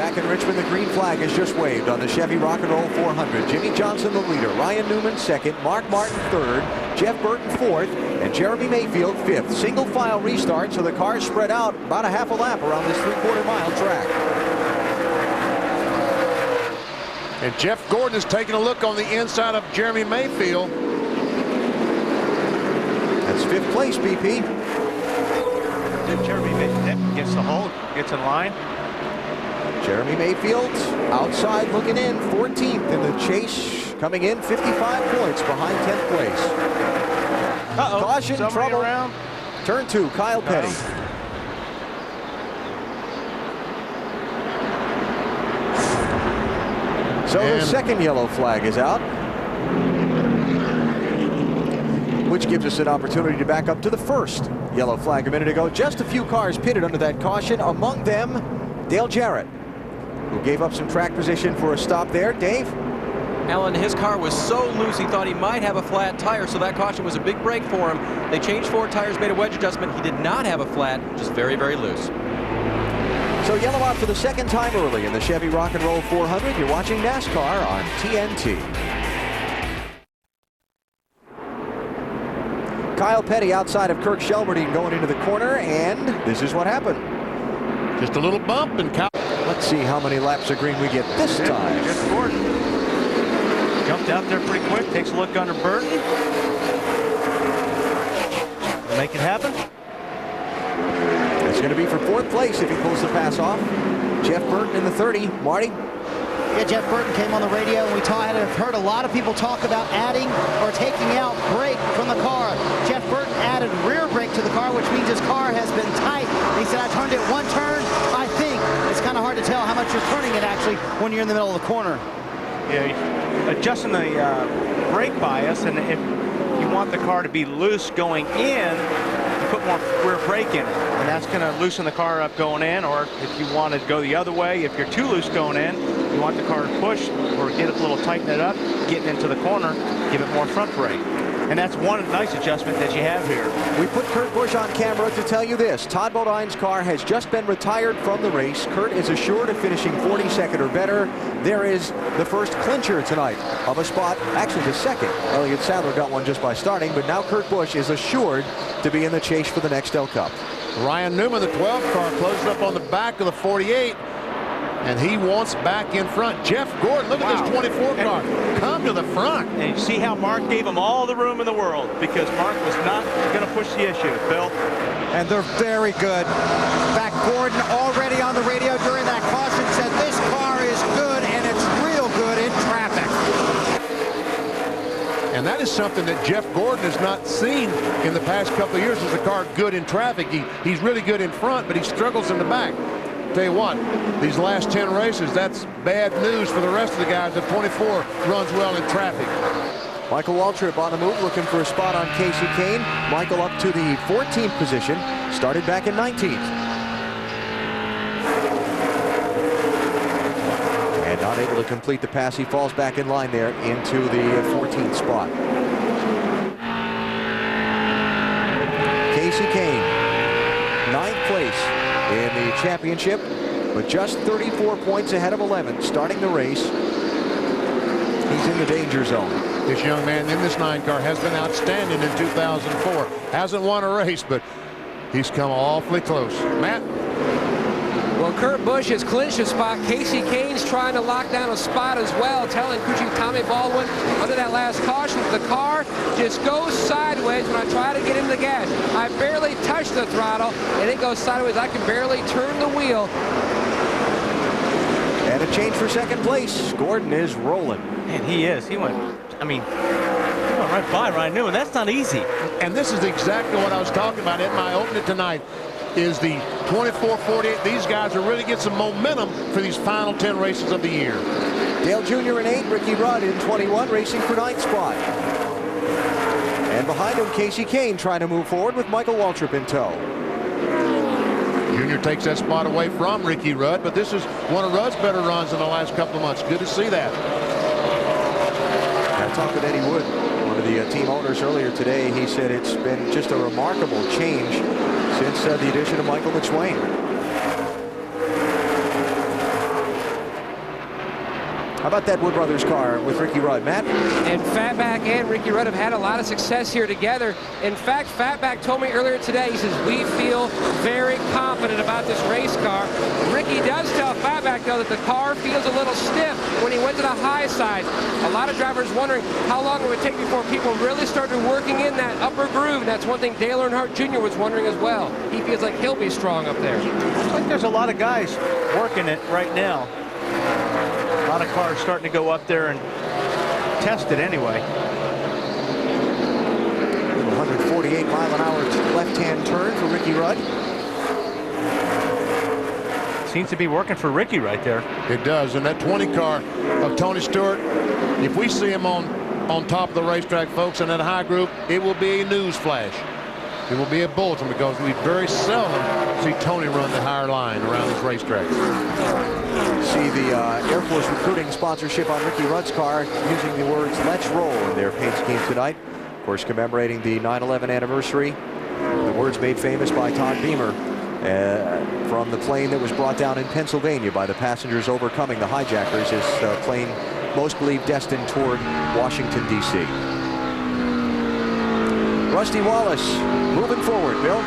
track in Richmond. The green flag is just waved on the Chevy Rock and Roll 400. Jimmy Johnson the leader, Ryan Newman second, Mark Martin third, Jeff Burton fourth, and Jeremy Mayfield fifth. Single file restart, so the cars spread out about a half a lap around this 3/4 mile track. And Jeff Gordon is taking a look on the inside of Jeremy Mayfield. That's fifth place, BP. Jeremy Mayfield gets the hold, gets in line. Jeremy Mayfield outside looking in, 14th in the chase, coming in 55 points behind 10th place. Caution, trouble. Around. Turn 2, Kyle Petty. So the second yellow flag is out, which gives us an opportunity to back up to the first yellow flag a minute ago. Just a few cars pitted under that caution, among them Dale Jarrett, who gave up some track position for a stop there. Dave? Alan, his car was so loose he thought he might have a flat tire, so that caution was a big break for him. They changed 4 tires, made a wedge adjustment. He did not have a flat, just very, very loose. So yellow out for the second time early in the Chevy Rock and Roll 400. You're watching NASCAR on TNT. Kyle Petty outside of Kirk Shelmerdine going into the corner, and this is what happened. Just a little bump, and let's see how many laps of green we get this time. Jeff Gordon jumped out there pretty quick, takes a look under Burton. Make it happen. It's going to be for 4th place if he pulls the pass off. Jeff Burton in the 30. Marty? Yeah, Jeff Burton came on the radio, and we have heard a lot of people talk about adding or taking out brake from the car. Jeff Burton added rear brake to the car, which means his car has been tight. He said, I turned it 1 turn, I think. It's kind of hard to tell how much you're turning it, actually, when you're in the middle of the corner. Yeah, adjusting the brake bias, and if you want the car to be loose going in, you put more rear brake in it, and that's going to loosen the car up going in. Or if you want to go the other way, if you're too loose going in, you want the car to push or get it a little, tighten it up, getting into the corner, give it more front brake. And that's one nice adjustment that you have here. We put Kurt Busch on camera to tell you this. Todd Bodine's car has just been retired from the race. Kurt is assured of finishing 42nd or better. There is the first clincher tonight of a spot, actually the second. Elliott Sadler got one just by starting, but now Kurt Busch is assured to be in the chase for the next L Cup. Ryan Newman, the 12 car, closes up on the back of the 48. And he wants back in front. Jeff Gordon, look at this 24 car. Come to the front. And you see how Mark gave him all the room in the world, because Mark was not going to push the issue, Bill. And they're very good. In fact, Gordon already on the radio during that caution said this car is good, and it's real good in traffic. And that is something that Jeff Gordon has not seen in the past couple of years. Is the car good in traffic? He's really good in front, but he struggles in the back. Tell you what, these last 10 races, that's bad news for the rest of the guys. The 24 runs well in traffic. Michael Waltrip on the move, looking for a spot on Casey Kane. Michael up to the 14th position, started back in 19th. And not able to complete the pass. He falls back in line there into the 14th spot. Casey Kane, 9th place in the championship, but just 34 points ahead of 11, starting the race. He's in the danger zone. This young man in this 9 car has been outstanding in 2004. Hasn't won a race, but he's come awfully close. Matt? Well, Kurt Busch has clinched a spot. Casey Kane's trying to lock down a spot as well, telling crew chief Tommy Baldwin under that last caution, the car just goes sideways when I try to get into the gas. I barely touch the throttle, and it goes sideways. I can barely turn the wheel. And a change for second place. Gordon is rolling. And he is. He went right by Ryan Newman. That's not easy. And this is exactly what I was talking about in my opening tonight, is the 24-48. These guys are really getting some momentum for these final 10 races of the year. Dale Jr. in 8, Ricky Rudd in 21, racing for 9th spot. And behind him, Casey Kane trying to move forward with Michael Waltrip in tow. Junior takes that spot away from Ricky Rudd, but this is one of Rudd's better runs in the last couple of months. Good to see that. I talked with Eddie Wood, one of the team owners, earlier today. He said it's been just a remarkable change since the addition of Michael McSwain. How about that Wood Brothers car with Ricky Rudd, Matt? And Fatback and Ricky Rudd have had a lot of success here together. In fact, Fatback told me earlier today, he says, we feel very confident about this race car. Ricky does tell Fatback, though, that the car feels a little stiff when he went to the high side. A lot of drivers wondering how long it would take before people really started working in that upper groove. And that's one thing Dale Earnhardt Jr. was wondering as well. He feels like he'll be strong up there. Looks like there's a lot of guys working it right now. A lot of cars starting to go up there and test it anyway. 148 mile an hour left-hand turn for Ricky Rudd. Seems to be working for Ricky right there. It does. And that 20 car of Tony Stewart, if we see him on top of the racetrack, folks, in that high group, it will be a news flash. It will be a bulletin, because we very seldom see Tony run the higher line around this racetrack. See the Air Force recruiting sponsorship on Ricky Rudd's car using the words "Let's roll" in their paint scheme tonight. Of course, commemorating the 9/11 anniversary. The words made famous by Todd Beamer from the plane that was brought down in Pennsylvania by the passengers overcoming the hijackers. This plane, most believe, destined toward Washington, D.C. Rusty Wallace moving forward, Bill.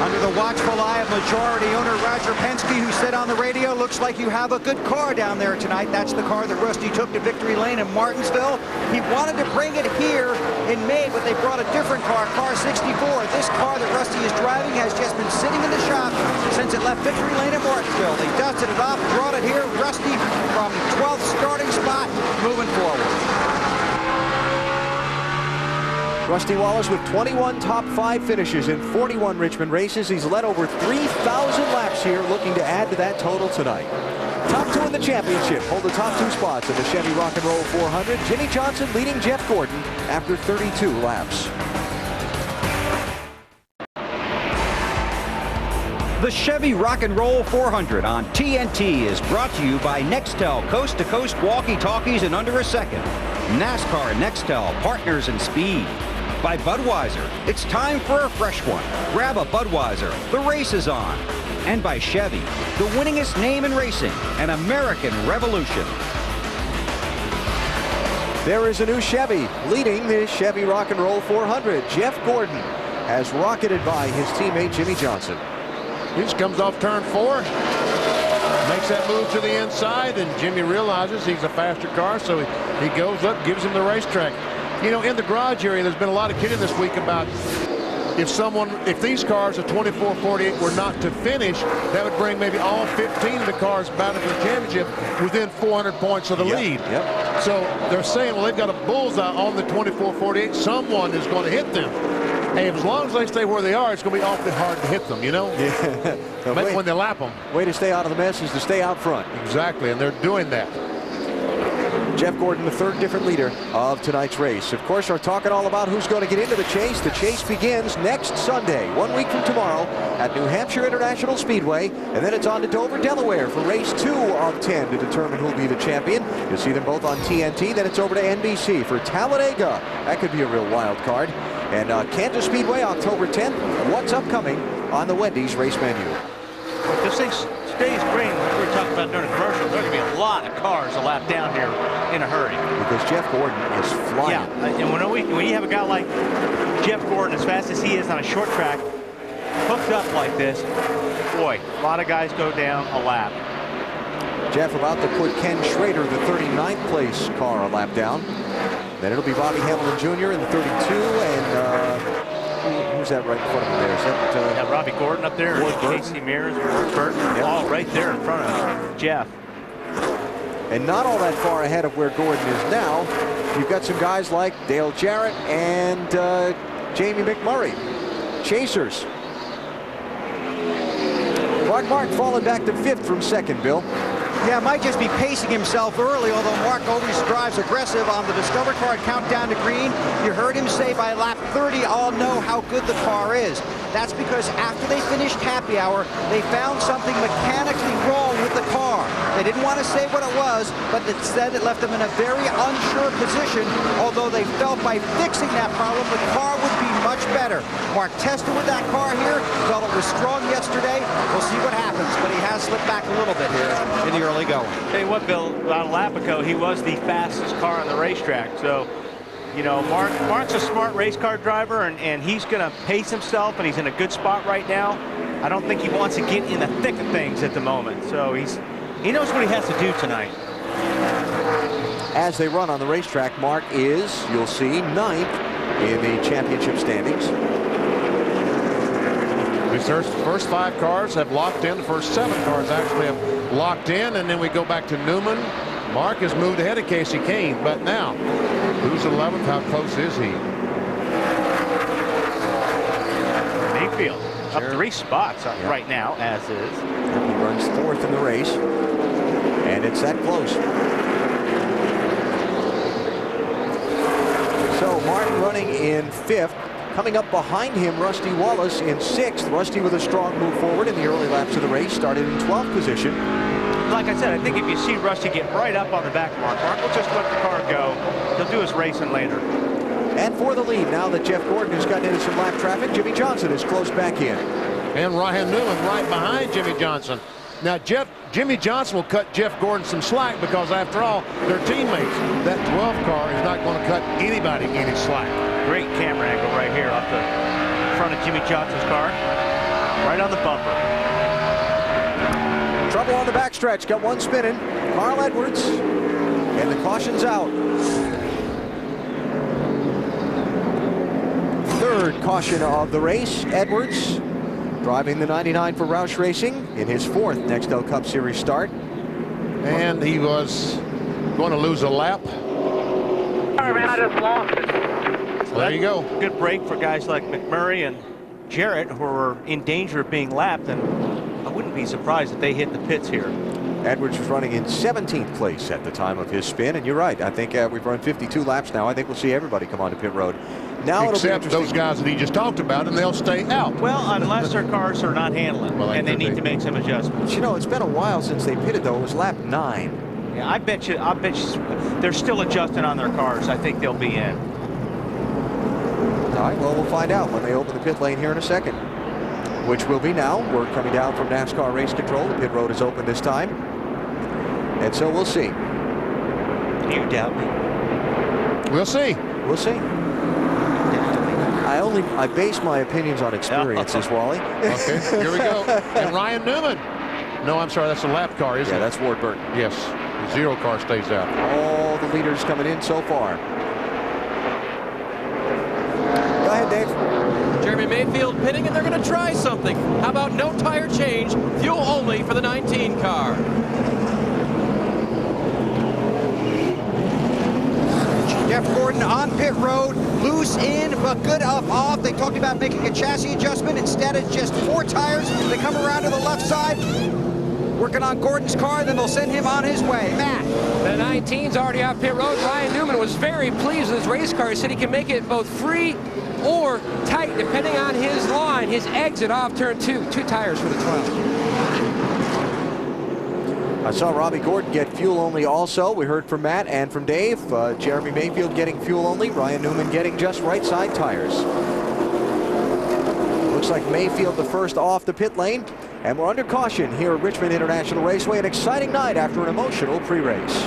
Under the watchful eye of majority owner Roger Penske, who said on the radio, looks like you have a good car down there tonight. That's the car that Rusty took to Victory Lane in Martinsville. He wanted to bring it here in May, but they brought a different car, car 64. This car that Rusty is driving has just been sitting in the shop since it left Victory Lane in Martinsville. They dusted it off, brought it here. Rusty from 12th starting spot, moving forward. Rusty Wallace with 21 top 5 finishes in 41 Richmond races. He's led over 3,000 laps here, looking to add to that total tonight. Top 2 in the championship hold the top 2 spots in the Chevy Rock and Roll 400. Jimmy Johnson leading Jeff Gordon after 32 laps. The Chevy Rock and Roll 400 on TNT is brought to you by Nextel coast-to-coast walkie-talkies in under a second. NASCAR Nextel, partners in speed. By Budweiser, it's time for a fresh one. Grab a Budweiser, the race is on. And by Chevy, the winningest name in racing, an American revolution. There is a new Chevy leading the Chevy Rock and Roll 400. Jeff Gordon has rocketed by his teammate Jimmy Johnson. He just comes off turn 4, makes that move to the inside, and Jimmy realizes he's a faster car, so he goes up, gives him the racetrack. You know, in the garage area, there's been a lot of kidding this week about if these cars, the 24-48, were not to finish, that would bring maybe all 15 of the cars battling for the championship within 400 points of the lead. Yep. So they're saying, well, they've got a bullseye on the 24-48. Someone is going to hit them. Hey, as long as they stay where they are, it's going to be awfully hard to hit them, you know? Yeah. When they lap them. Way to stay out of the mess is to stay out front. Exactly, and they're doing that. Jeff Gordon, the third different leader of tonight's race. Of course, we're talking all about who's going to get into the chase. The chase begins next Sunday, 1 week from tomorrow, at New Hampshire International Speedway. And then it's on to Dover, Delaware for race 2 of 10 to determine who'll be the champion. You'll see them both on TNT. Then it's over to NBC for Talladega. That could be a real wild card. And Kansas Speedway, October 10th. What's upcoming on the Wendy's race menu? This thing stays green, like we were talking about during the commercial. There's going to be a lot of cars a lap down here in a hurry. Because Jeff Gordon is flying. Yeah, and when you have a guy like Jeff Gordon, as fast as he is on a short track, hooked up like this, boy, a lot of guys go down a lap. Jeff about to put Ken Schrader, the 39th place car, a lap down. Then it'll be Bobby Hamilton Jr. in the 32, and who's that right in front of him there? Is that Have Robbie Gordon up there, Casey Mears, Burton, all right there in front of Jeff. And not all that far ahead of where Gordon is now. You've got some guys like Dale Jarrett and Jamie McMurray, chasers. Mark Martin falling back to 5th from 2nd, Bill. Yeah, might just be pacing himself early, although Mark always drives aggressive on the Discover Card countdown to green. You heard him say by lap 30, I'll know how good the car is. That's because after they finished happy hour, they found something mechanically wrong with the car. They didn't want to say what it was, but instead it left them in a very unsure position, although they felt by fixing that problem, the car would be much better. Mark tested with that car here, felt it was strong yesterday. We'll see what happens, but he has slipped back a little bit here in the early going. Tell you what, Bill, about a lap ago, he was the fastest car on the racetrack. So, you know, Mark's a smart race car driver, and he's going to pace himself, and he's in a good spot right now. I don't think he wants to get in the thick of things at the moment. So he knows what he has to do tonight. As they run on the racetrack, Mark is, you'll see, 9th in the championship standings. These first 5 cars have locked in. The first 7 cars actually have locked in, and then we go back to Newman. Mark has moved ahead of Casey Kane, but now, who's 11th? How close is he? Mayfield up 3 spots right now, as is. He runs 4th in the race, and it's that close. So Martin running in 5th. Coming up behind him, Rusty Wallace in 6th. Rusty with a strong move forward in the early laps of the race. Started in 12th position. Like I said, I think if you see Rusty get right up on the back of Mark will just let the car go. He'll do his racing later. And for the lead, now that Jeff Gordon has gotten into some lap traffic, Jimmy Johnson is close back in. And Ryan Newman right behind Jimmy Johnson. Now, Jimmy Johnson will cut Jeff Gordon some slack because, after all, they're teammates. That 12 car is not going to cut anybody any slack. Great camera angle right here off the front of Jimmy Johnson's car. Right on the bumper. Trouble on the backstretch. Got one spinning. Carl Edwards. And the caution's out. 3rd caution of the race. Edwards driving the 99 for Roush Racing in his 4th Nextel Cup Series start. And he was going to lose a lap. Sorry, man, I just lost it. So there you go. Good break for guys like McMurray and Jarrett, who are in danger of being lapped, and I wouldn't be surprised if they hit the pits here. Edwards was running in 17th place at the time of his spin, and you're right. I think we've run 52 laps now. I think we'll see everybody come onto pit road. Now except those guys that he just talked about, and they'll stay out. Well, unless their cars are not handling, and they need to make some adjustments. You know, it's been a while since they pitted, though. It was lap 9. Yeah, I bet you they're still adjusting on their cars. I think they'll be in. All right, well, we'll find out when they open the pit lane here in a second, which will be now. We're coming down from NASCAR Race Control. The pit road is open this time, and so we'll see. You doubt me? We'll see. We'll see. I base my opinions on experiences, Wally. Okay, here we go. And Ryan Newman. No, I'm sorry, that's a lap car, isn't it? Yeah, that's Ward Burton. Yes, the 0 car stays out. All the leaders coming in so far. Go ahead, Dave. Jeremy Mayfield pitting, and they're going to try something. How about no tire change, fuel only for the 19 car? Jeff Gordon on pit road, loose in, but good up off. They talked about making a chassis adjustment. Instead, it's just 4 tires. They come around to the left side, working on Gordon's car, then they'll send him on his way. Matt. The 19's already off pit road. Ryan Newman was very pleased with his race car. He said he can make it both free or tight, depending on his line, his exit off turn 2. 2 tires for the 12. I saw Robbie Gordon get fuel only also. We heard from Matt and from Dave. Jeremy Mayfield getting fuel only. Ryan Newman getting just right side tires. Looks like Mayfield the first off the pit lane. And we're under caution here at Richmond International Raceway. An exciting night after an emotional pre-race.